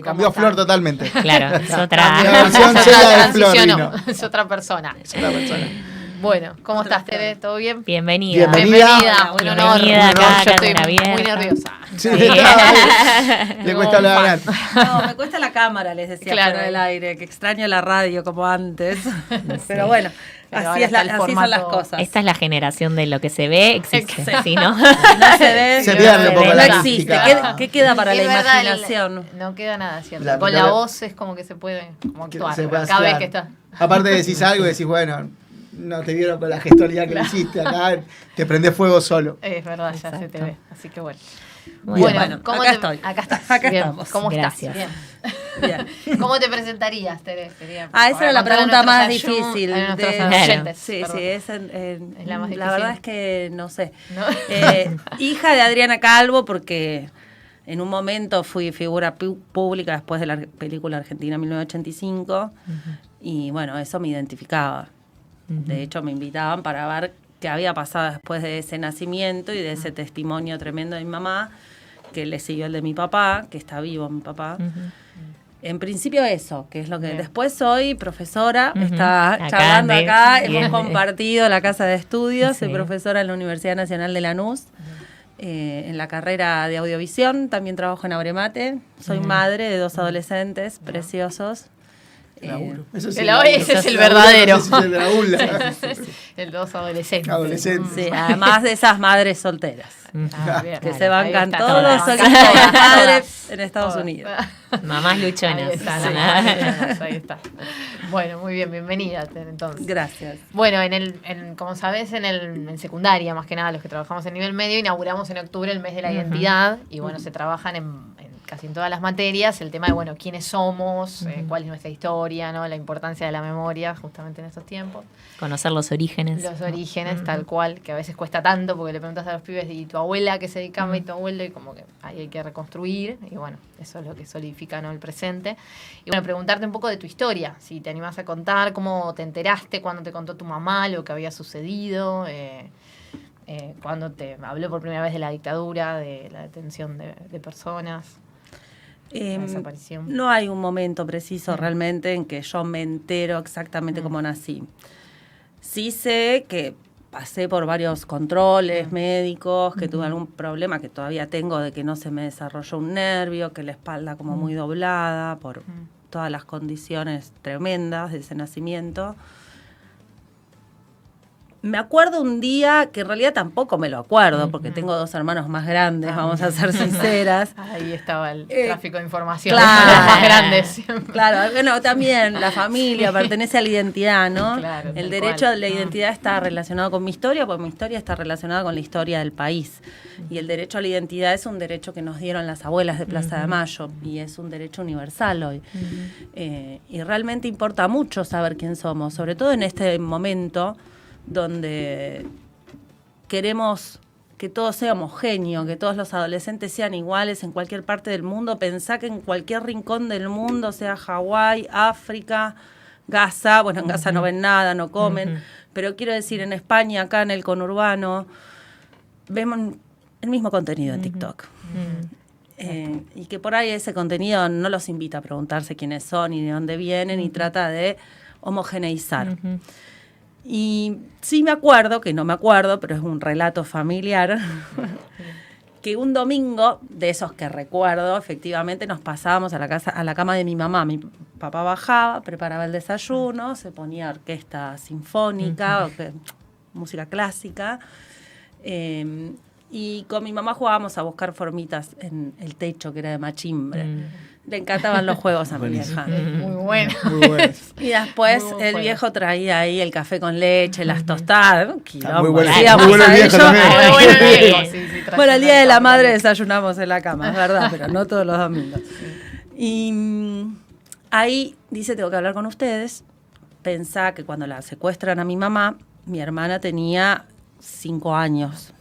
Cambió Flor totalmente. Claro, es otra. Cambió la versión Cela de Flor. Transicionó, es otra persona. Es otra persona. Bueno, ¿cómo estás, Tere? ¿Todo bien? Bienvenida. Bienvenida. Un honor. Bienvenida acá, Yo estoy cámara abierta. muy nerviosa. Sí, le cuesta hablar. No, me cuesta la cámara, les decía, Claro. fuera del aire, que extraño la radio como antes. Pero bueno, Pero así, ahora está el así son las formato. cosas. Esta es la generación de lo que se ve, existe. Exacto. ¿Sí, no? No se ve, Se pierde un poco no la existe. mística. ¿Qué queda para Sí, la es verdad, imaginación? no queda nada, ¿cierto? La- Con la- la voz es como que se puede como Que actuar. se puede Cada vez hacer. que está. Aparte decís algo y decís, bueno, no te vieron con la gestualidad que le hiciste acá, te prendés fuego solo. Es verdad, ya se te Exacto. ve. Así que bueno. Muy bien. Bueno, ¿cómo acá te- estoy. Acá estás. Acá Bien. estamos. ¿Cómo Gracias. estás? Bien. Bien. ¿Cómo te presentarías, Tere? Sería Ah, esa para era la contar a pregunta más nuestros difícil. a nuestros de- oyentes, Sí, perdón. sí, Es la más difícil. la verdad es que no sé. ¿No? Hija de Adriana Calvo, porque en un momento fui figura pública después de la película Argentina 1985, y bueno, eso me identificaba. De hecho, me invitaban para ver qué había pasado después de ese nacimiento y de ese testimonio tremendo de mi mamá, que le siguió el de mi papá, que está vivo mi papá. En principio eso, que es lo que Bien. después soy profesora, Ujú. está Acá, charlando de- acá, bien. hemos compartido la casa de estudios, soy Sí. profesora en la Universidad Nacional de Lanús, en la carrera de audiovisión, también trabajo en Abremate, soy madre de 2 adolescentes preciosos. Laburo. Eso sí, El- laburo. ese es el Laburo, verdadero. ese es el laburo. El dos adolescentes. Adolescentes. Sí, además de esas madres solteras, Ah, bien. que Claro, se bancan ahí está, todos todas. solitos las madres en Estados Todas. Unidos. Mamás luchonas. Ahí está, Sí. ahí está. Bueno, muy bien, bienvenida Tere, entonces. Gracias. Bueno, como sabés, en secundaria, más que nada, los que trabajamos en nivel medio, inauguramos en octubre el mes de la identidad y bueno, se trabajan casi en todas las materias el tema de, bueno, quiénes somos, cuál es nuestra historia, ¿no? La importancia de la memoria justamente en estos tiempos. Conocer los orígenes. Los orígenes, tal cual, que a veces cuesta tanto porque le preguntas a los pibes, ¿y tu abuela qué se dedicaba? Y tu abuelo, y como que ahí hay que reconstruir, y bueno, eso es lo que solidifica, ¿no?, el presente. Y bueno, preguntarte un poco de tu historia, si te animás a contar, cómo te enteraste, cuándo te contó tu mamá, lo que había sucedido, cuándo te habló por primera vez de la dictadura, de la detención de personas. La desaparición. No hay un momento preciso realmente en que yo me entero exactamente cómo nací. Sí sé que pasé por varios controles médicos, que tuve algún problema que todavía tengo de que no se me desarrolló un nervio, que la espalda como muy doblada por todas las condiciones tremendas de ese nacimiento. Me acuerdo un día, que en realidad tampoco me lo acuerdo, porque tengo 2 hermanos más grandes, vamos a ser sinceras. Ahí estaba el tráfico de información, claro. los más grandes. Claro, bueno, también la familia pertenece a la identidad, ¿no? Claro, El tal derecho cual. de la identidad está relacionado con mi historia, porque mi historia está relacionada con la historia del país. Y el derecho a la identidad es un derecho que nos dieron las abuelas de Plaza de Mayo, y es un derecho universal hoy. Y realmente importa mucho saber quién somos, sobre todo en este momento donde queremos que todo sea homogéneo, que todos los adolescentes sean iguales en cualquier parte del mundo. Pensá que en cualquier rincón del mundo, sea Hawái, África, Gaza, bueno, en Gaza no ven nada, no comen, pero quiero decir, en España, acá en el conurbano, vemos el mismo contenido en TikTok. Y que por ahí ese contenido no los invita a preguntarse quiénes son y de dónde vienen, y trata de homogeneizar. Y sí me acuerdo, que no me acuerdo, pero es un relato familiar, que un domingo, de esos que recuerdo, efectivamente nos pasábamos a la cama de mi mamá. Mi papá bajaba, preparaba el desayuno, se ponía orquesta sinfónica, música clásica, y con mi mamá jugábamos a buscar formitas en el techo, que era de machimbre. Le encantaban los juegos a mi vieja. Muy bueno. Muy bueno. Y después Muy buen el juego. viejo traía ahí el café con leche, las tostadas. Un quilombo. Muy bueno, Hacíamos muy bueno el ahí, viejo yo- también. Muy bueno el Sí. viejo, sí, Bueno, el Día de la trayendo Madre el desayunamos en la cama, es verdad, pero no todos los domingos. Y ahí dice, tengo que hablar con ustedes. Pensá que cuando la secuestran a mi mamá, mi hermana tenía 5 años.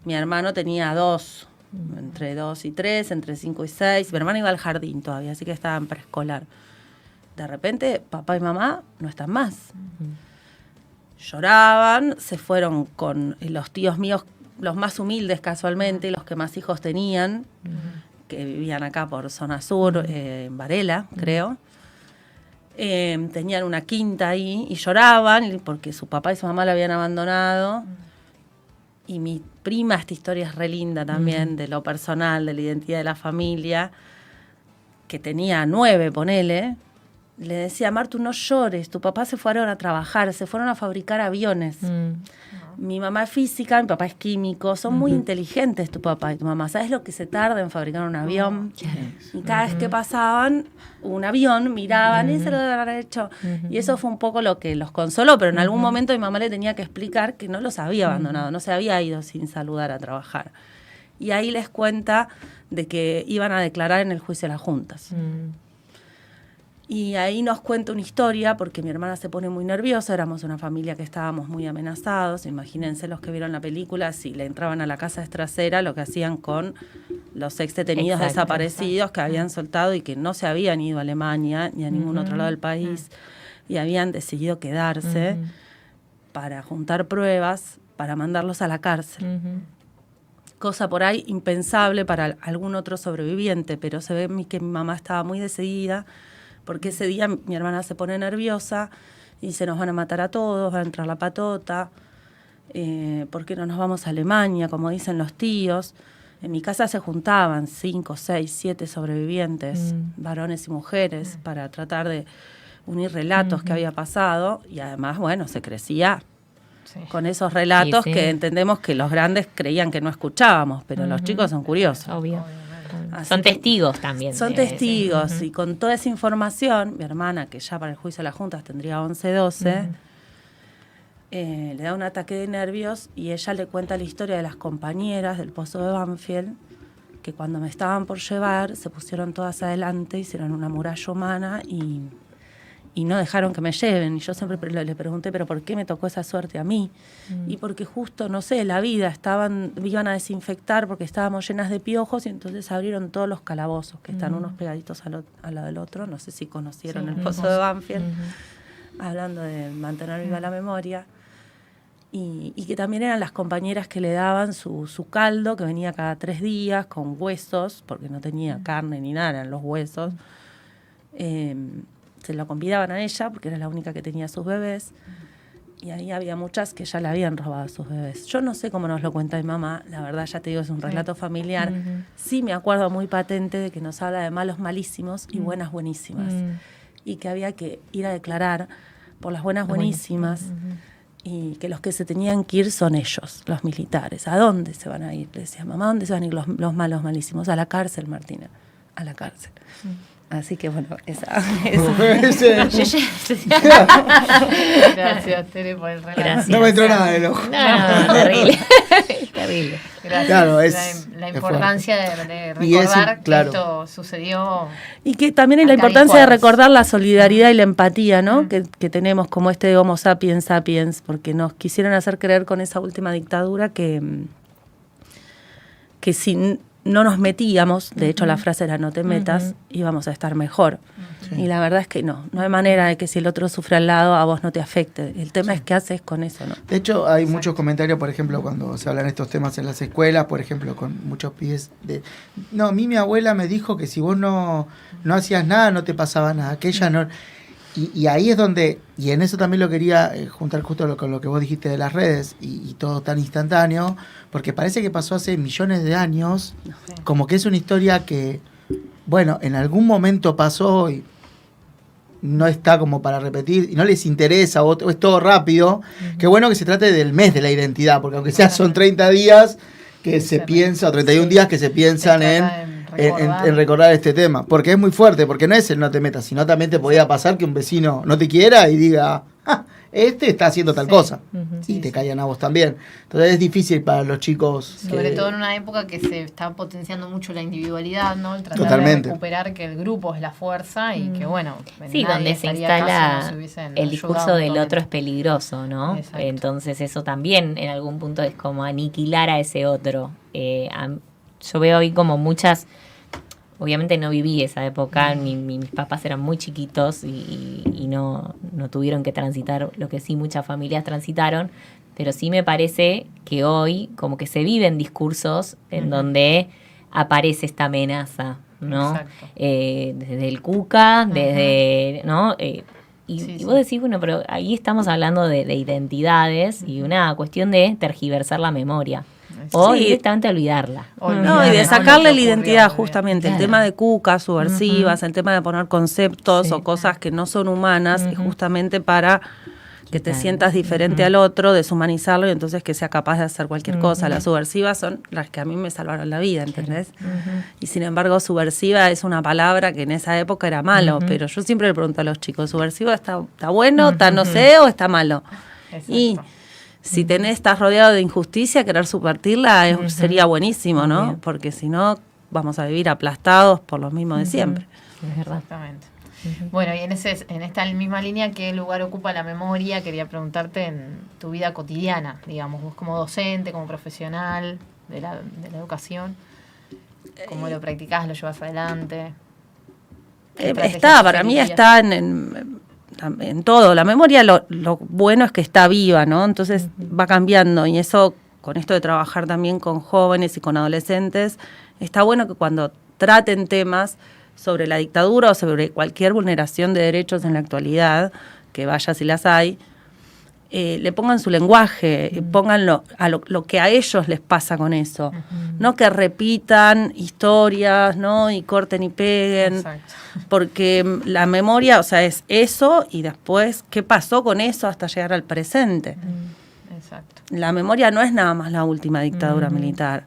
Mi hermano tenía 2, entre 2 y 3, entre 5 y 6. Mi hermano iba al jardín todavía, así que estaba en preescolar. De repente, papá y mamá no están más. Lloraban, se fueron con los tíos míos, los más humildes casualmente, los que más hijos tenían, que vivían acá por zona sur, en Varela, creo. Tenían una quinta ahí y lloraban porque su papá y su mamá la habían abandonado. Y mi prima, esta historia es re linda también, de lo personal, de la identidad de la familia, que tenía 9, ponele, le decía: Martu, no llores, tu papá se fueron a trabajar, se fueron a fabricar aviones. Mi mamá es física, mi papá es químico, son muy inteligentes tu papá y tu mamá. ¿Sabes lo que se tarda en fabricar un avión? Y cada vez que pasaban un avión, miraban, y se lo habrá hecho. Y eso fue un poco lo que los consoló, pero en algún momento mi mamá le tenía que explicar que no los había abandonado, no se había ido sin saludar a trabajar. Y ahí les cuenta de que iban a declarar en el juicio de las juntas. Y ahí nos cuenta una historia, porque mi hermana se pone muy nerviosa, éramos una familia que estábamos muy amenazados. Imagínense los que vieron la película, si le entraban a la casa extrasera, lo que hacían con los ex detenidos desaparecidos que habían soltado y que no se habían ido a Alemania ni a ningún otro lado del país, y habían decidido quedarse para juntar pruebas, para mandarlos a la cárcel. Cosa por ahí impensable para algún otro sobreviviente, pero se ve que mi mamá estaba muy decidida, porque ese día mi hermana se pone nerviosa y dice: nos van a matar a todos, va a entrar la patota, ¿por qué no nos vamos a Alemania, como dicen los tíos? En mi casa se juntaban 5, 6, 7 sobrevivientes, varones y mujeres, para tratar de unir relatos que había pasado, y además, bueno, se crecía con esos relatos que entendemos que los grandes creían que no escuchábamos, pero los chicos son curiosos. Obvio. Son testigos también. Son testigos, y con toda esa información, mi hermana, que ya para el juicio de las juntas tendría 11, 12, le da un ataque de nervios, y ella le cuenta la historia de las compañeras del Pozo de Banfield, que cuando me estaban por llevar, se pusieron todas adelante, hicieron una muralla humana y no dejaron que me lleven. Y yo siempre le pregunté: ¿pero por qué me tocó esa suerte a mí? Y porque justo, no sé, la vida, iban a desinfectar porque estábamos llenas de piojos, y entonces abrieron todos los calabozos, que están unos pegaditos al lado del otro. No sé si conocieron el Pozo de Banfield, hablando de mantener viva la memoria. Y que también eran las compañeras que le daban su caldo, que venía cada 3 días, con huesos, porque no tenía carne ni nada, eran los huesos. Se lo convidaban a ella porque era la única que tenía sus bebés, y ahí había muchas que ya le habían robado a sus bebés. Yo no sé cómo nos lo cuenta mi mamá, la verdad, ya te digo, es un relato familiar. Sí me acuerdo muy patente de que nos habla de malos malísimos y buenas buenísimas, y que había que ir a declarar por las buenas buenísimas, y que los que se tenían que ir son ellos, los militares. ¿A dónde se van a ir? Le decía: mamá, ¿a dónde se van a ir los malos malísimos? A la cárcel, Martina, a la cárcel. Así que bueno, esa. Gracias, Tere, por el relato. Gracias. No me entró nada del ojo. No, terrible. Terrible. Gracias. Claro, la importancia de Y recordar claro, que esto sucedió. Y que también es la acá importancia de licuados. recordar la solidaridad y la empatía, ¿no? Que tenemos como este Homo sapiens sapiens, porque nos quisieron hacer creer con esa última dictadura que si no nos metíamos, de hecho la frase era no te metas, íbamos a estar mejor. Y la verdad es que no hay manera de que si el otro sufre al lado a vos no te afecte. El tema es qué haces con eso, ¿no? De hecho, hay muchos comentarios, por ejemplo, cuando se hablan estos temas en las escuelas, por ejemplo, con muchos pibes no, a mí mi abuela me dijo que si vos no hacías nada, no te pasaba nada, que ella no... Y ahí es donde, y en eso también lo quería juntar justo con lo que vos dijiste de las redes, y todo tan instantáneo, porque parece que pasó hace millones de años, como que es una historia que, bueno, en algún momento pasó y no está como para repetir, y no les interesa, o es todo rápido. Qué bueno que se trate del mes de la identidad, porque aunque sea son 30 días que se piensa, o 31 días que se piensan en recordar este tema, porque es muy fuerte, porque no es el no te metas, sino también te podía pasar que un vecino no te quiera y diga: este está haciendo tal cosa, y te callan a vos también. Entonces es difícil para los chicos. Sobre todo en una época que se está potenciando mucho la individualidad, ¿no? El tratar Totalmente. de recuperar que el grupo es la fuerza y que, bueno, Sí, nadie donde se estaría acá instala si no se hubiesen el discurso ayudado del otro mutuamente. es peligroso, ¿no? Exacto. Entonces eso también en algún punto es como aniquilar a ese otro. Yo veo hoy como muchas... Obviamente no viví esa época, mis papás eran muy chiquitos y no tuvieron que transitar lo que sí muchas familias transitaron, pero sí me parece que hoy como que se viven discursos en donde aparece esta amenaza, ¿no? Exacto. Desde el Cuca, desde, ¿no? Y vos decís, bueno, pero ahí estamos hablando de identidades y una cuestión de tergiversar la memoria. O directamente olvidarla. No, y de sacarle la identidad, ocurrió, justamente. Claro. El tema de cucas subversivas, el tema de poner conceptos o cosas que no son humanas, es justamente para que te sientas diferente al otro, deshumanizarlo y entonces que sea capaz de hacer cualquier cosa. Las subversivas son las que a mí me salvaron la vida, ¿entendés? Y sin embargo, subversiva es una palabra que en esa época era malo, pero yo siempre le pregunto a los chicos, ¿subversiva está bueno, está no sé o está malo? Exacto. Y si estás rodeado de injusticia, querer subvertirla sería buenísimo, ¿no? Bien. Porque si no, vamos a vivir aplastados por lo mismo de siempre. Es verdad. Exactamente. Bueno, y en esta misma línea, ¿qué lugar ocupa la memoria? Quería preguntarte en tu vida cotidiana, digamos, vos como docente, como profesional de la educación, ¿cómo lo practicás, lo llevas adelante? Para mí está en todo. La memoria, lo bueno es que está viva, ¿no? Entonces va cambiando y eso, con esto de trabajar también con jóvenes y con adolescentes, está bueno que cuando traten temas sobre la dictadura o sobre cualquier vulneración de derechos en la actualidad, que vaya si las hay, le pongan su lenguaje, pongan lo que a ellos les pasa con eso. No que repitan historias, ¿no? Y corten y peguen. Exacto. Porque la memoria, o sea, es eso y después qué pasó con eso hasta llegar al presente. Exacto. La memoria no es nada más la última dictadura militar.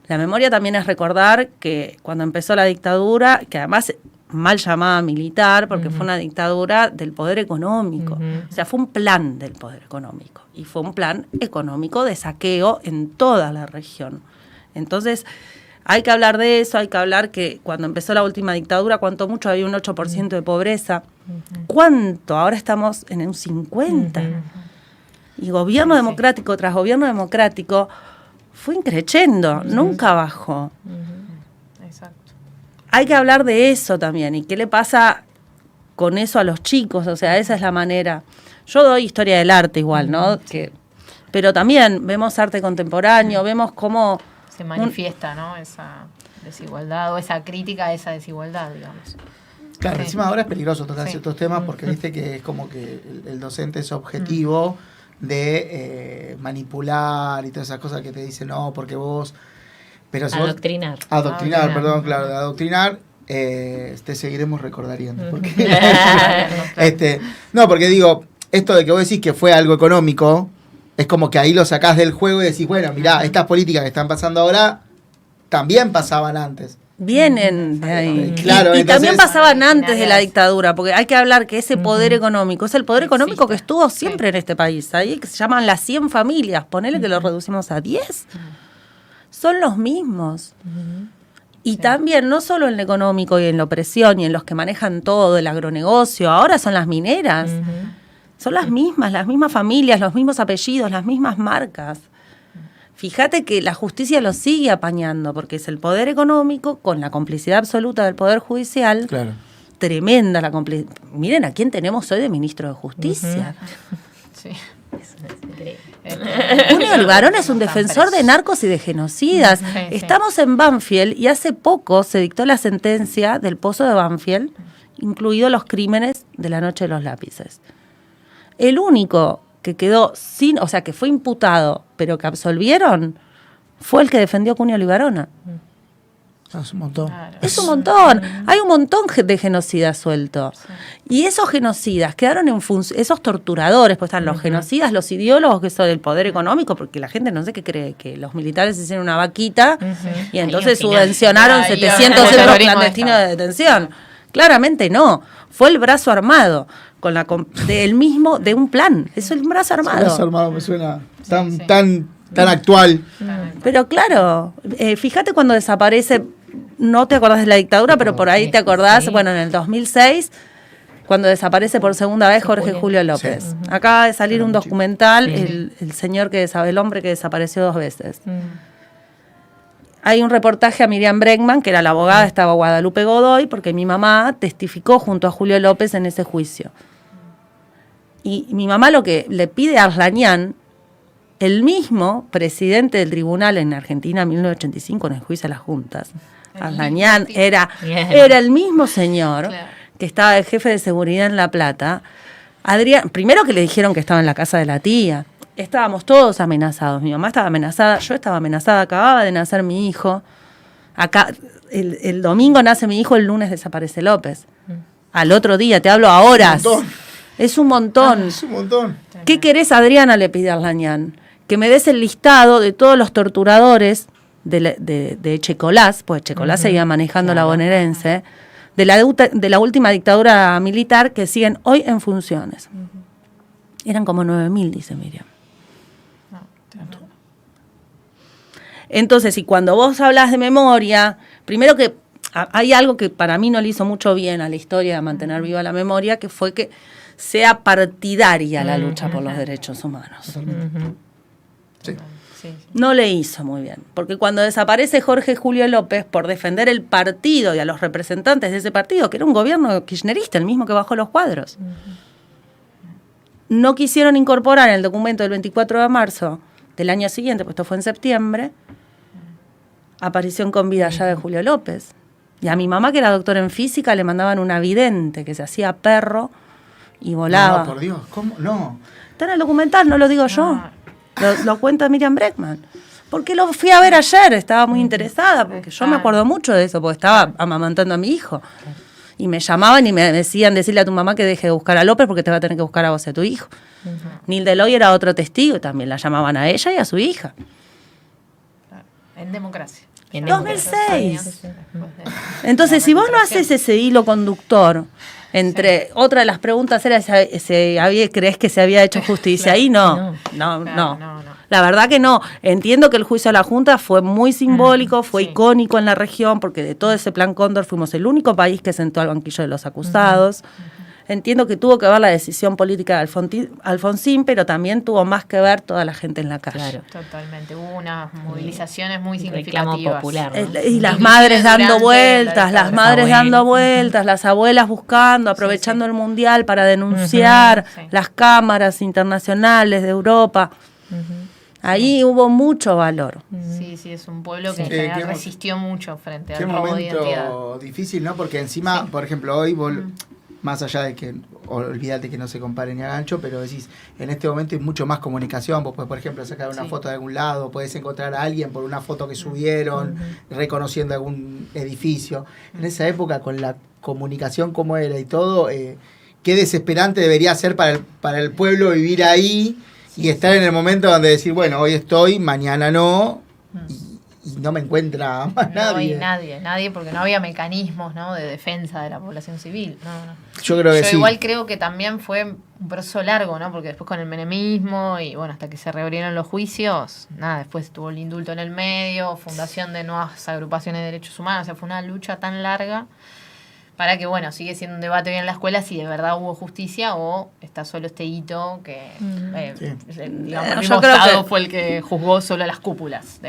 La memoria también es recordar que cuando empezó la dictadura, que además mal llamada militar, porque fue una dictadura del poder económico. O sea, fue un plan del poder económico. Y fue un plan económico de saqueo en toda la región. Entonces, hay que hablar de eso, hay que hablar que cuando empezó la última dictadura, cuánto mucho había un 8% de pobreza. ¿Cuánto? Ahora estamos en un 50%. Y gobierno democrático tras gobierno democrático fue increciendo, nunca bajó. Exacto. Hay que hablar de eso también. ¿Y qué le pasa con eso a los chicos? O sea, esa es la manera. Yo doy historia del arte igual, ¿no? Pero también vemos arte contemporáneo, vemos cómo Se manifiesta, ¿no? Esa desigualdad o esa crítica a esa desigualdad, digamos. Claro, Sí. encima ahora es peligroso tocar Sí. ciertos temas porque viste que es como que el docente es objetivo de manipular y todas esas cosas que te dicen, no, porque vos... Pero si Adoctrinar. Adoctrinar, perdón, claro, de adoctrinar, te seguiremos recordariendo. Porque, no, porque digo, esto de que vos decís que fue algo económico, es como que ahí lo sacás del juego y decís, bueno, mirá, estas políticas que están pasando ahora también pasaban antes. vienen de ahí. Claro, y entonces- también pasaban antes de la dictadura, porque hay que hablar que ese poder económico es el poder económico que estuvo siempre en este país. Ahí que se llaman las 100 familias, ponele que lo reducimos a 10. Son los mismos. Y también, no solo en lo económico y en la opresión y en los que manejan todo, el agronegocio, ahora son las mineras. Son las mismas familias, los mismos apellidos, las mismas marcas. Fíjate que la justicia lo sigue apañando, porque es el poder económico con la complicidad absoluta del poder judicial. Claro. Tremenda la complicidad. Miren a quién tenemos hoy de ministro de Justicia. Sí. Eso es increíble. Julio Libarón es un defensor de narcos y de genocidas. Sí, sí. Estamos en Banfield y hace poco se dictó la sentencia del pozo de Banfield, incluidos los crímenes de la noche de los lápices. El único que quedó sin, o sea, que fue imputado, pero que absolvieron, fue el que defendió a Cunio Libarona. Es un montón. Claro. Es un montón. Hay un montón de genocidas sueltos. Y esos genocidas quedaron en función, esos torturadores, pues están los genocidas, los ideólogos que son del poder económico, porque la gente no sé qué cree, que los militares hicieron una vaquita y entonces Ahí al final. subvencionaron Ahí, 700 el centros terrorismo clandestinos de de detención. Claramente no. Fue el brazo armado, con de un plan. Es el brazo armado. Brazo armado me suena tan, sí. tan actual. Pero claro, fíjate cuando desaparece, no te acordás de la dictadura, pero por ahí Sí, te acordás, sí. bueno, en el 2006, cuando desaparece por segunda vez Jorge Julio López. Sí. Acaba de salir un documental, Sí. el hombre que desapareció 2 veces. Hay un reportaje a Miriam Bregman, que era la abogada, estaba Guadalupe Godoy, porque mi mamá testificó junto a Julio López en ese juicio. Y mi mamá lo que le pide a Arlanián el mismo presidente del tribunal en Argentina en 1985, en el juicio a las juntas, Arlañán, era el mismo señor que estaba de jefe de seguridad en La Plata. Adrián, primero que le dijeron que estaba en la casa de la tía. Estábamos todos amenazados. Mi mamá estaba amenazada, yo estaba amenazada, acababa de nacer mi hijo. Acá, el domingo nace mi hijo, el lunes desaparece López. Al otro día, te hablo a horas. Es un montón. Es un montón. ¿Qué querés, Adriana? Le pide a Arlañán. Que me des el listado de todos los torturadores de Checolás, pues Checolás seguía manejando la bonaerense, de la última dictadura militar que siguen hoy en funciones. Eran como 9.000, dice Miriam. Entonces, y cuando vos hablas de memoria, primero que hay algo que para mí no le hizo mucho bien a la historia de mantener viva la memoria, que fue que sea partidaria la lucha por los derechos humanos. Sí. No le hizo muy bien, porque cuando desaparece Jorge Julio López por defender el partido y a los representantes de ese partido, que era un gobierno kirchnerista, el mismo que bajó los cuadros, no quisieron incorporar en el documento del 24 de marzo del año siguiente, pues esto fue en septiembre, aparición con vida ya de Julio López. Y a mi mamá, que era doctora en física, le mandaban una vidente que se hacía perro y volaba. No, por Dios, ¿cómo? No. Está en el documental, no lo digo yo. Lo cuenta Miriam Breckman. Porque lo fui a ver ayer, estaba muy interesada, porque yo me acuerdo mucho de eso, porque estaba amamantando a mi hijo. Y me llamaban y me decían, decirle a tu mamá que deje de buscar a López porque te va a tener que buscar a vos y a tu hijo. Nilde Loy era otro testigo y también la llamaban a ella y a su hija. En democracia. En 2006. Entonces, si vos no haces ese hilo conductor entre, otra de las preguntas era ¿crees que se había hecho justicia? Ahí no. La verdad que no. Entiendo que el juicio a la Junta fue muy simbólico, fue icónico en la región, porque de todo ese plan Cóndor fuimos el único país que sentó al banquillo de los acusados. Entiendo que tuvo que ver la decisión política de Alfonsín, pero también tuvo más que ver toda la gente en la calle. Claro. Totalmente. Hubo unas movilizaciones muy Reclamo significativas. popular, ¿no? Y las madres dando vueltas, las abuelas buscando, aprovechando el Mundial para denunciar, las cámaras internacionales de Europa. Ahí hubo mucho valor. Sí, es un pueblo que en general resistió mucho frente al robo de identidad. Qué momento difícil, ¿no? Porque encima, por ejemplo, hoy más allá de que, olvídate que no se compare ni a gancho, pero decís, en este momento hay mucho más comunicación. Vos podés, por ejemplo, sacar una foto de algún lado, podés encontrar a alguien por una foto que subieron, reconociendo algún edificio. En esa época, con la comunicación como era y todo, qué desesperante debería ser para el pueblo vivir ahí y estar en el momento donde decir, bueno, hoy estoy, mañana no, y no me encuentra más nadie. No hay nadie, porque no había mecanismos, ¿no?, de defensa de la población civil. No. Yo creo que sí. Igual creo que también fue un proceso largo, ¿no? Porque después con el menemismo y bueno, hasta que se reabrieron los juicios, después estuvo el indulto en el medio, fundación de nuevas agrupaciones de derechos humanos, o sea, fue una lucha tan larga para que, bueno, sigue siendo un debate hoy en la escuela si de verdad hubo justicia o está solo este hito que, digamos, el mismo Estado fue el que juzgó solo las cúpulas.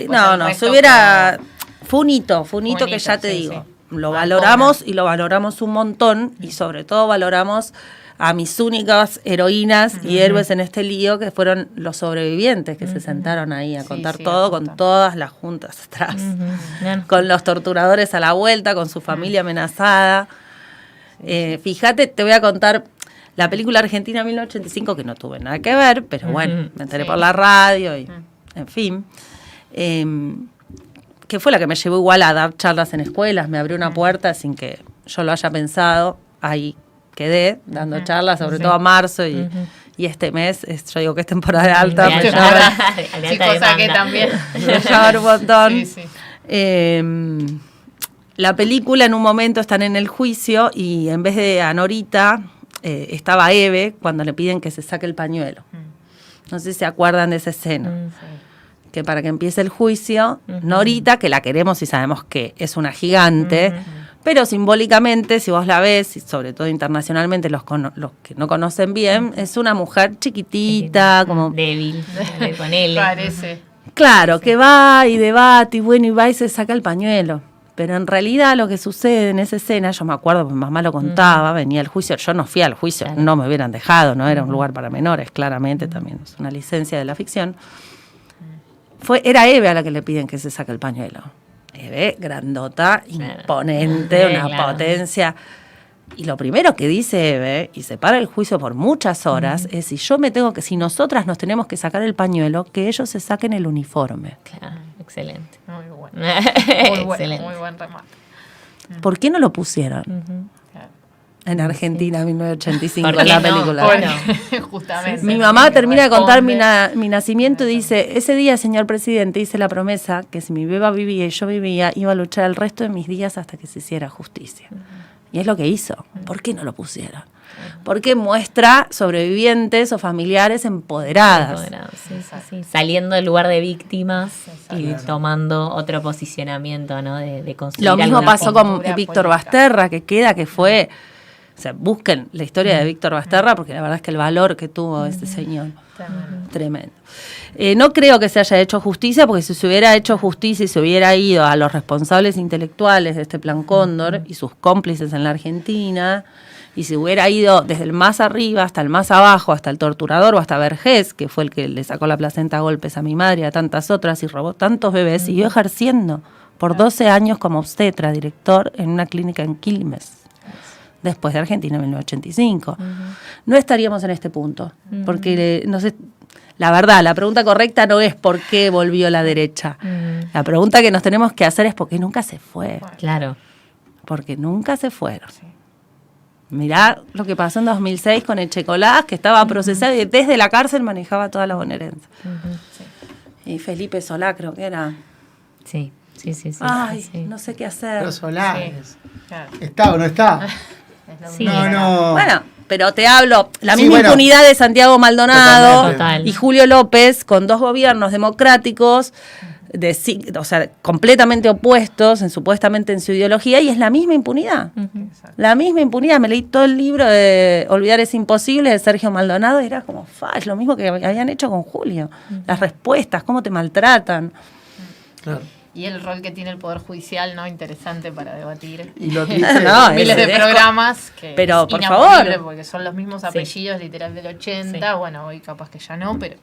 Fue un hito que ya te digo. Lo valoramos y lo valoramos un montón y sobre todo valoramos a mis únicas heroínas y héroes en este lío, que fueron los sobrevivientes que se sentaron ahí a contar todo, con todas las juntas atrás, con los torturadores a la vuelta, con su familia amenazada. Fíjate, te voy a contar la película Argentina 1985, que no tuve nada que ver, pero bueno, me enteré por la radio y, en fin, que fue la que me llevó igual a dar charlas en escuelas, me abrió una puerta sin que yo lo haya pensado, ahí quedé dando charlas, sobre todo a marzo y este mes, yo digo que es temporada alta, de cosa que también me llama un montón. La película, en un momento están en el juicio y en vez de a Norita estaba Eve cuando le piden que se saque el pañuelo. No sé si se acuerdan de esa escena. Que para que empiece el juicio, Norita, que la queremos y sabemos que es una gigante, pero simbólicamente, si vos la ves, y sobre todo internacionalmente, los que no conocen bien, es una mujer chiquitita, como débil, con él. Parece. Claro, que va y debate y bueno, y va y se saca el pañuelo. Pero en realidad lo que sucede en esa escena, yo me acuerdo, mi mamá lo contaba, venía el juicio, yo no fui al juicio, no me hubieran dejado, no era un lugar para menores, claramente, también es una licencia de la ficción. era Eve a la que le piden que se saque el pañuelo. Eve, grandota, imponente, una potencia. Y lo primero que dice Eve, y se para el juicio por muchas horas, es si nosotras nos tenemos que sacar el pañuelo, que ellos se saquen el uniforme. Claro, excelente. Muy bueno. Excelente. Muy buen remate. ¿Por qué no lo pusieron Claro. en Argentina en 1985 ¿Por en qué la no? película? Bueno. Justamente. Mi ¿no? mamá Que termina de contar responde. mi nacimiento y dice, ese día, señor presidente, hice la promesa que si mi beba vivía y yo vivía, iba a luchar el resto de mis días hasta que se hiciera justicia. Y es lo que hizo. ¿Por qué no lo pusieron? Porque muestra sobrevivientes o familiares empoderadas. Sí. Saliendo del lugar de víctimas y Claro. tomando otro posicionamiento, ¿no? De construir Lo mismo alguna pasó con postura Víctor política. Basterra, que fue... O sea, busquen la historia de Víctor Basterra, porque la verdad es que el valor que tuvo este señor, tremendo. No creo que se haya hecho justicia, porque si se hubiera hecho justicia y se hubiera ido a los responsables intelectuales de este Plan Cóndor y sus cómplices en la Argentina, y se hubiera ido desde el más arriba hasta el más abajo, hasta el torturador o hasta Vergés, que fue el que le sacó la placenta a golpes a mi madre y a tantas otras y robó tantos bebés, siguió ejerciendo por 12 años como obstetra, director en una clínica en Quilmes. Después de Argentina en 1985. No estaríamos en este punto, porque no sé, la verdad, la pregunta correcta no es por qué volvió la derecha. La pregunta que nos tenemos que hacer es por qué nunca se fue. Claro. Porque nunca se fueron. Mirá lo que pasó en 2006 con Echecolás, que estaba procesado y desde la cárcel manejaba toda la bonaerense. Y Felipe Solá creo que era. Sí. Ay, sí. no sé qué hacer. Los solares. Claro. ¿Está o no está? Es lo Sí, mismo. No. Bueno, pero te hablo, la Sí, misma bueno. impunidad de Santiago Maldonado Total. y Julio López con dos gobiernos democráticos, o sea, completamente opuestos supuestamente en su ideología, y es la misma impunidad. Exacto. La misma impunidad. Me leí todo el libro de Olvidar es imposible de Sergio Maldonado y era como, es lo mismo que habían hecho con Julio. Las respuestas, cómo te maltratan. Claro. Y el rol que tiene el Poder Judicial, ¿no? Interesante para debatir. Y lo triste- No, Miles de es- programas que pero, es por inamovible favor. porque son los mismos apellidos literal del 80. Bueno, hoy capaz que ya no, pero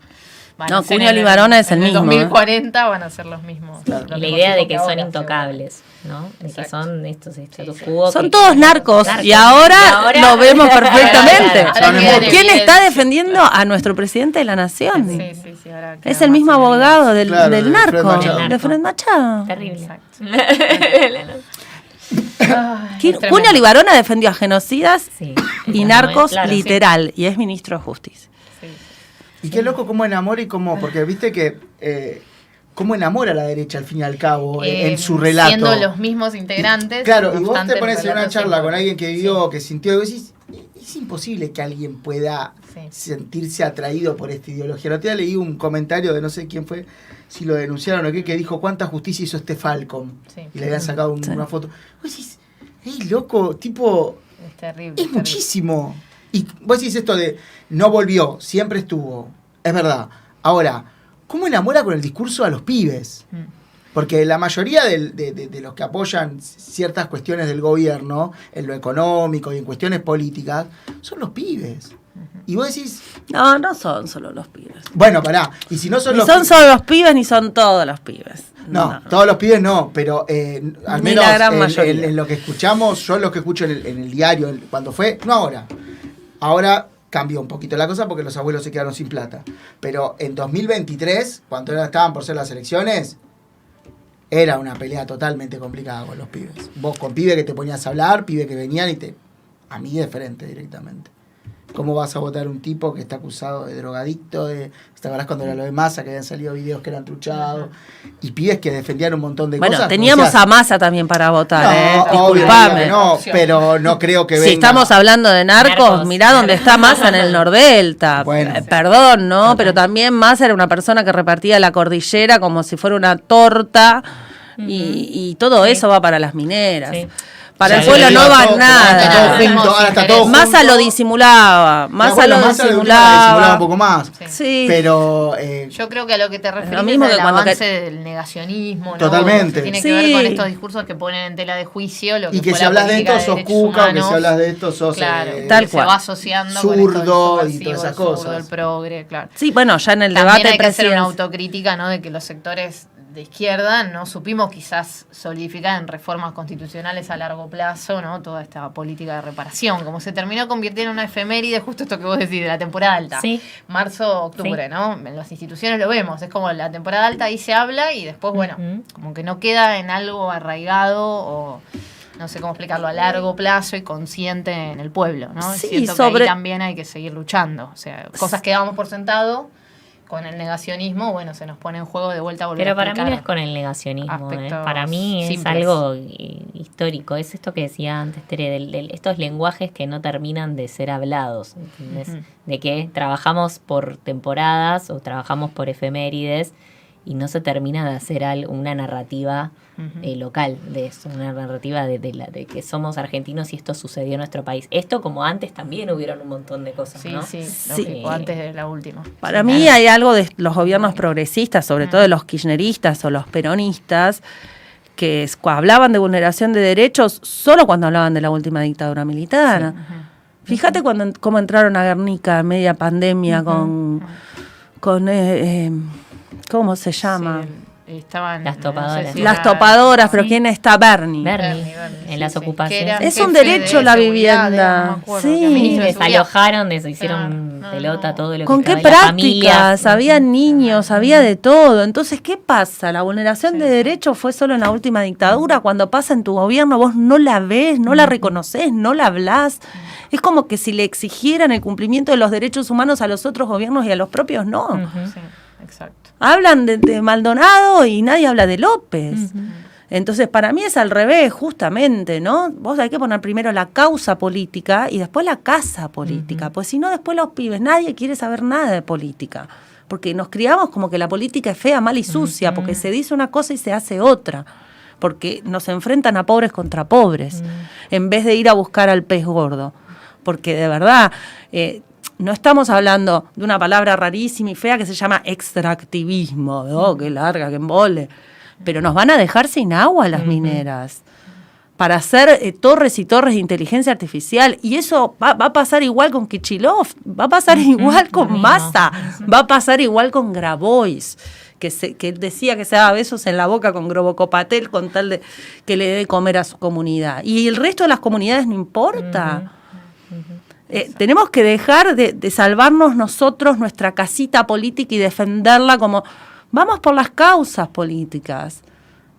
van No, a ser Cunio en el- Libarona es el en mismo, 2040 van a ser los mismos. Claro. los Y la mismos idea de tipos que son ahora, intocables, ¿no? De que Exacto. son estos status Sí. quo. Son que- todos narcos y ahora lo vemos perfectamente. Ahora queda en ¿Quién evidencia. está defendiendo a nuestro presidente de la nación? Sí, ahora queda Es el más mismo en abogado del, Claro, del de Fred narco, Machado. de Fred Machado. Terrible. Exacto. Cunio Es tremendo. Libarona defendió a genocidas Sí. y narcos Claro, sí. literal, y es ministro de Justicia. Sí. Y qué loco cómo enamora y cómo, porque viste que cómo enamora a la derecha al fin y al cabo en su relato. Siendo los mismos integrantes. Claro, no y vos obstante, te pones el en una relato charla siempre- con alguien que vivió, Sí. que sintió, y vos decís, es imposible que alguien pueda Sí. sentirse atraído por esta ideología. El otro día leí un comentario de no sé quién fue, si lo denunciaron o qué, que dijo cuánta justicia hizo este Falcon. Sí. Y le habían sacado Sí. una foto. Vos decís, loco, tipo, Es terrible. es terrible. muchísimo. Y vos decís esto de no volvió, siempre estuvo. Es verdad. Ahora, ¿cómo enamora con el discurso a los pibes? Mm. Porque la mayoría de los que apoyan ciertas cuestiones del gobierno, en lo económico y en cuestiones políticas, son los pibes. Y vos decís, No, no son solo los pibes. bueno, pará, y si no son Ni los son pibes. solo los pibes ni son todos los pibes. No, todos los pibes no, pero al Ni menos la gran mayoría. en lo que escuchamos, yo lo que escucho en el diario, cuando fue, no ahora. Ahora cambió un poquito la cosa porque los abuelos se quedaron sin plata. Pero en 2023, cuando estaban por ser las elecciones, era una pelea totalmente complicada con los pibes. Vos con pibes que te ponías a hablar, pibes que venían y a mí de frente directamente. ¿Cómo vas a votar un tipo que está acusado de drogadicto? ¿Te acordás cuando era lo de Massa, que habían salido videos que eran truchados? Y pibes que defendían un montón de Bueno, cosas. teníamos decías, a Massa también para votar, no, obvio, Disculpame. que no, pero no creo que venga. Si estamos hablando de narcos, Narcos. mirá dónde está Massa en el Nordelta. Bueno. Perdón, ¿no? Pero también Massa era una persona que repartía la cordillera como si fuera una torta y todo eso va para las mineras. Sí. Para el Sí, pueblo no todo, va todo, nada. está todo junto, ahora está todo junto. Massa lo disimulaba. Massa lo disimulaba un poco más. Sí. Pero yo creo que a lo que te referís mismo es que al cuando avance del negacionismo, ¿no? Totalmente. Tiene Sí. que ver con estos discursos que ponen en tela de juicio lo que y que fue si la hablas de política esto sos derechos cuca, o que si humanos. hablas de esto sos Claro, Tal que cual. se va asociando Zurdo con esto del y subversivo, todas esas el zurdo, cosas. el progre, claro. Sí, bueno, ya en el También debate hay que hacer una presidencial. autocrítica, ¿no? De que los sectores de izquierda no supimos quizás solidificar en reformas constitucionales a largo plazo, ¿no? Toda esta política de reparación, como se terminó convirtiendo en una efeméride, justo esto que vos decís, de la temporada alta. Sí. Marzo, octubre, Sí. ¿no? En las instituciones lo vemos, es como la temporada alta, ahí se habla y después, bueno, Ujú. como que no queda en algo arraigado o no sé cómo explicarlo, a largo plazo y consciente en el pueblo, ¿no? Sí, Siento que sobre- ahí también hay que seguir luchando, o sea, cosas que dábamos por sentado. Con el negacionismo, bueno, se nos pone en juego de vuelta a volver Pero a para mí no explicar. es con el negacionismo, aspectos para mí es simples. algo histórico, es esto que decía antes, Tere, estos lenguajes que no terminan de ser hablados, ¿entendés? Ujú. De que trabajamos por temporadas o trabajamos por efemérides y no se termina de hacer una narrativa Ujú. local de eso, una narrativa de que somos argentinos y esto sucedió en nuestro país. Esto como antes también hubieron un montón de cosas, Sí, ¿no? sí, Sí. lógico, antes de la última. Para mí hay algo de los gobiernos progresistas, sobre todo de los kirchneristas o los peronistas, que hablaban de vulneración de derechos solo cuando hablaban de la última dictadura militar. Fíjate cómo entraron a Guernica en media pandemia con ¿cómo se llama? Sí, estaban Las topadoras. si Las era- topadoras, pero sí. ¿quién está? Bernie. Bernie, Bernie, en las sí. ocupaciones. Que era Es un jefe derecho de la seguridad, vivienda. no me acuerdo, Sí. que ministro de seguridad. Desalojaron, hicieron Claro, no, pelota no. todo lo que ¿Con qué cabe, la familia. prácticas? Había niños, había de todo. Entonces, ¿qué pasa? La vulneración de derechos fue solo en la última dictadura. Cuando pasa en tu gobierno, vos no la ves, no la reconoces, no la hablás. Es como que si le exigieran el cumplimiento de los derechos humanos a los otros gobiernos y a los propios, no. Ujú. Sí, exacto. Hablan de Maldonado y nadie habla de López. Entonces, para mí es al revés, justamente, ¿no? Vos hay que poner primero la causa política y después la casa política, pues si no, después los pibes, nadie quiere saber nada de política, porque nos criamos como que la política es fea, mala y sucia, porque se dice una cosa y se hace otra, porque nos enfrentan a pobres contra pobres, en vez de ir a buscar al pez gordo, porque de verdad... no estamos hablando de una palabra rarísima y fea que se llama extractivismo, ¿no? Que larga, que embole. Pero nos van a dejar sin agua las mineras para hacer torres y torres de inteligencia artificial. Y eso va a pasar igual con Kichilov, va a pasar igual con mismo. Massa, va a pasar igual con Grabois, que él decía que se daba besos en la boca con Grobocopatel con tal de que le dé de comer a su comunidad. Y el resto de las comunidades no importa. Tenemos que dejar de salvarnos nosotros nuestra casita política y defenderla como vamos por las causas políticas,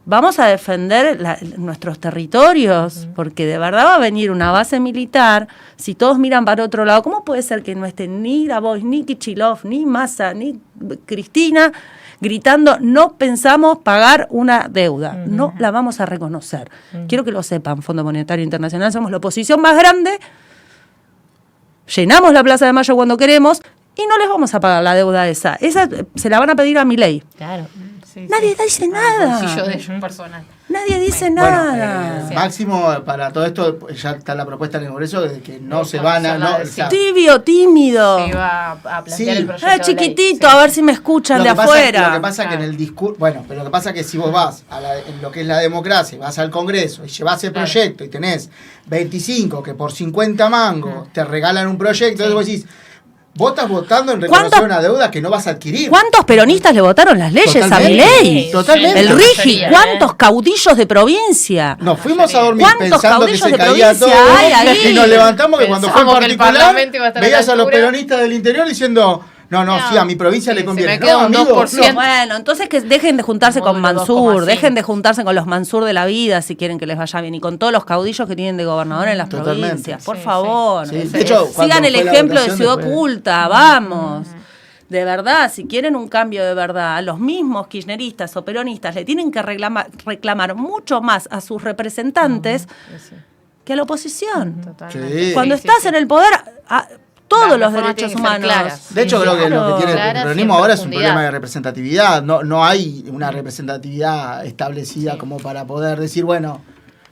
vamos a defender nuestros territorios, porque de verdad va a venir una base militar, si todos miran para otro lado, ¿cómo puede ser que no estén ni Grabois, ni Kichilov, ni Massa, ni Cristina gritando, no pensamos pagar una deuda, no la vamos a reconocer? Quiero que lo sepan, Fondo Monetario Internacional, somos la oposición más grande, llenamos la Plaza de Mayo cuando queremos y no les vamos a pagar la deuda esa. Esa se la van a pedir a Milei. Claro. Sí, Nadie sí. dice Al nada. bolsillo de ellos personal. Nadie dice Bueno, nada. máximo para todo esto, ya está la propuesta en el Congreso de que no se van a... No, o sea, Tibio, tímido. Se iba a plantear Sí. el proyecto de ley. Chiquitito, Sí. a ver si me escuchan de afuera. Lo que pasa que en el discurso, bueno, pero lo que pasa que si vos vas en lo que es la democracia, vas al Congreso y llevas el Claro. proyecto y tenés 25 que por 50 mangos te regalan un proyecto, entonces vos decís, vos estás votando en reconocer ¿Cuántos- una deuda que no vas a adquirir. ¿Cuántos peronistas le votaron las leyes a Totalmente. Milei? Totalmente. El La Rigi, mayoría, ¿cuántos caudillos de provincia? Nos fuimos a dormir ¿Cuántos pensando que caudillos se de caía todo provincia hay ahí? y nos levantamos que cuando fue en Pensamos que el particular Parlamento iba a estar a la veías a los altura. peronistas del interior diciendo, no, sí, a mi provincia Sí, le se conviene. me queda No, un amigo, 2%. no. Bueno, entonces que dejen de juntarse con Módulo Mansur, 2,5. dejen de juntarse con los Mansur de la vida si quieren que les vaya bien y con todos los caudillos que tienen de gobernador en las Totalmente. provincias, por Sí, favor. sí. Sí, de hecho, cuando Sigan el fue la ejemplo de votación Ciudad después- Oculta, vamos. De verdad, si quieren un cambio de verdad, los mismos kirchneristas o peronistas le tienen que reclamar mucho más a sus representantes que a la oposición. Totalmente. Sí. Cuando Sí, sí, estás sí. en el poder, todos Las los reformas derechos tienen que ser humanos. claras. De hecho, Sí, creo que lo claro. que tiene el Claras y peronismo en ahora es un profundidad. problema de representatividad. No hay una representatividad establecida como para poder decir, bueno,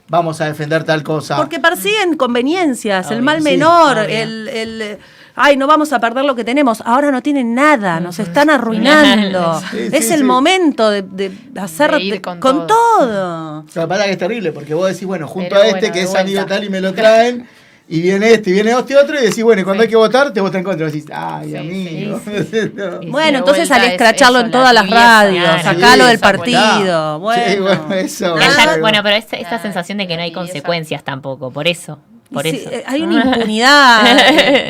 vamos a defender tal cosa. Porque persiguen conveniencias, el Obvio, mal sí, menor, obvio. ay, no vamos a perder lo que tenemos. Ahora no tienen nada, nos están arruinando. Sí, Es sí, el sí. momento de hacer De ir con con todo. O sea, pasa que es terrible, porque vos decís, bueno, junto Pero a este bueno, que de es vuelta. amigo tal y me lo traen, y viene este, y viene este otro, y decís, bueno, y cuando hay que votar, te votan en contra. Y decís, ay, Sí, amigo. No. Y Bueno, de entonces vuelta al es escracharlo eso, en todas la las tibieza. radios, Claro. sacalo Sí, del esa partido. Sí, Bueno. bueno, eso. Que haya- Claro. bueno, pero esta Claro, sensación de que no hay la tibieza. consecuencias tampoco, por eso. Por Y sí, eso. hay una impunidad.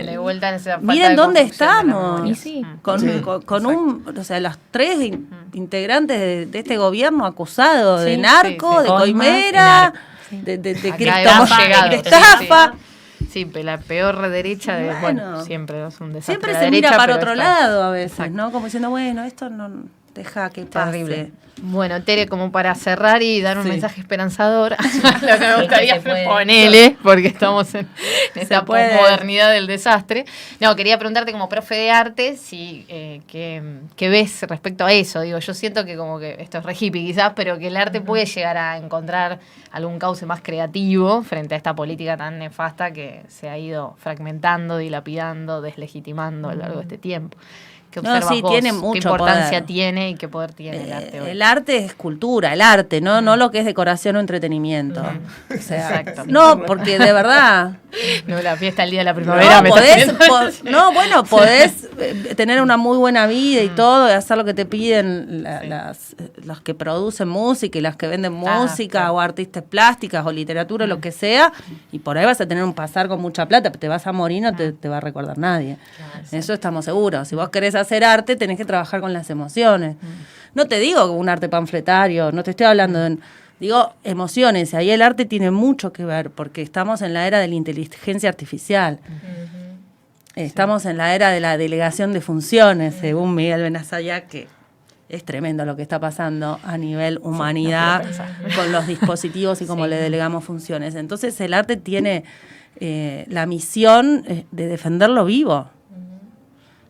De vuelta en esa falta Miren de dónde construcción de la estamos. memoria. Y sí. Con, Sí, con o sea, los 3 integrantes de este gobierno acusados de Sí, narco, sí, de sí. coimera, Sí. de Acá criptomonedas, hemos llegado, de estafa. Sí, la peor derecha de. Bueno, siempre es un desastre. Siempre la se mira derecha, para pero otro esta- lado a veces, Exacto. ¿no? Como diciendo, bueno, esto no deja que pase. Terrible. Bueno, Tere, como para cerrar y dar un Sí. mensaje esperanzador, lo que me gustaría se puede. ponerle, porque estamos en esta puede. posmodernidad del desastre. No, quería preguntarte como profe de arte, si qué ves respecto a eso. Digo, yo siento que como que esto es re hippie quizás, pero que el arte puede llegar a encontrar algún cauce más creativo frente a esta política tan nefasta que se ha ido fragmentando, dilapidando, deslegitimando a lo largo de este tiempo. ¿Qué No, observas sí, vos? tiene ¿Qué mucho importancia poder. tiene y qué poder tiene el arte hoy? El arte es cultura, el arte, ¿no? No lo que es decoración o entretenimiento. O sea, Exacto. no, porque de verdad. No, la fiesta el día de la primavera. No, me podés, está haciendo- no, bueno, podés tener una muy buena vida y todo, y hacer lo que te piden los que producen música y las que venden música, claro. o artistas plásticas, o literatura, lo que sea, y por ahí vas a tener un pasar con mucha plata, te vas a morir, no te va a recordar nadie. Eso estamos seguros. Si vos querés hacer arte, tenés que trabajar con las emociones. No te digo un arte panfletario, no te estoy hablando de... Digo, emociones, ahí el arte tiene mucho que ver, porque estamos en la era de la inteligencia artificial. Estamos en la era de la delegación de funciones, según Miguel Benazaya, que es tremendo lo que está pasando a nivel humanidad con los dispositivos y cómo le delegamos funciones. Entonces el arte tiene la misión de defenderlo vivo,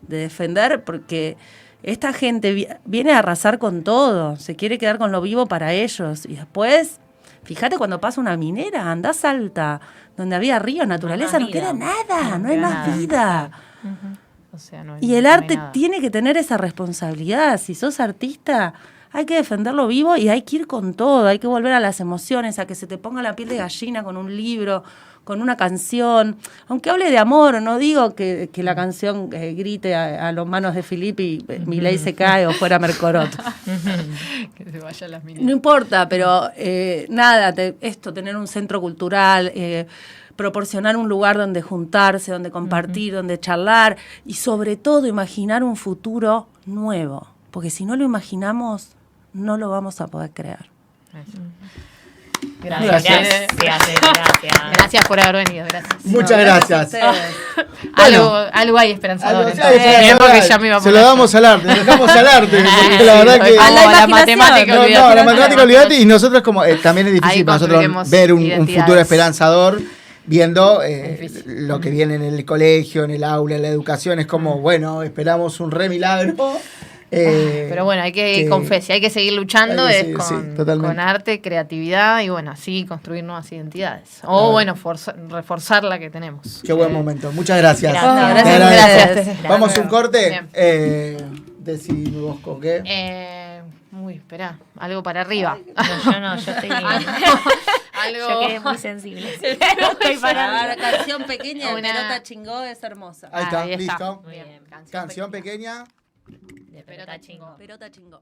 de defender, porque esta gente viene a arrasar con todo, se quiere quedar con lo vivo para ellos. Y después, fíjate cuando pasa una minera, anda a Salta, donde había ríos, naturaleza, no vida. queda nada, no hay queda más nada. vida. O sea, no hay- Y el no hay arte nada. tiene que tener esa responsabilidad. Si sos artista, hay que defenderlo vivo y hay que ir con todo, hay que volver a las emociones, a que se te ponga la piel de gallina con un libro, con una canción. Aunque hable de amor, no digo que la canción grite a los manos de Filippi y Milei se cae o fuera Mercorot. Que se vayan las No minitas. importa, pero nada, tener un centro cultural, proporcionar un lugar donde juntarse, donde compartir, donde charlar y sobre todo imaginar un futuro nuevo, porque si no lo imaginamos, no lo vamos a poder crear. Gracias. Gracias. Gracias por haber venido, gracias. Muchas gracias. Algo hay esperanzador. Algo- entonces. Bien, porque ya me iba a se poner lo yo. damos al arte, le dejamos al arte, porque la verdad que... A la Como imaginación. matemática, No, olvídate. la matemática, olvídate, y nosotros como también es Ahí difícil para nosotros construiremos ver un identidades. futuro esperanzador viendo difícil. lo que viene en el colegio, en el aula, en la educación, es como, bueno, esperamos un re milagro. Pero bueno, hay que ir con fe, si hay que seguir luchando hay que es seguir, sí, con, totalmente. con arte, creatividad y bueno, así construir nuevas identidades. O bueno, reforzar la que tenemos. Qué buen momento, muchas gracias. Gracias. Te Gracias, agradezco. gracias. Vamos a un corte. Bien. Decime vos con qué. Uy, espera, algo para arriba. No, yo estoy. Algo. Yo quedé muy sensible. Estoy para. La canción pequeña de Una- Pelota Chingó es hermosa. Ahí está, Ahí está. listo. Muy bien. Canción pequeña. De pelota chingo. Pelota Chingó.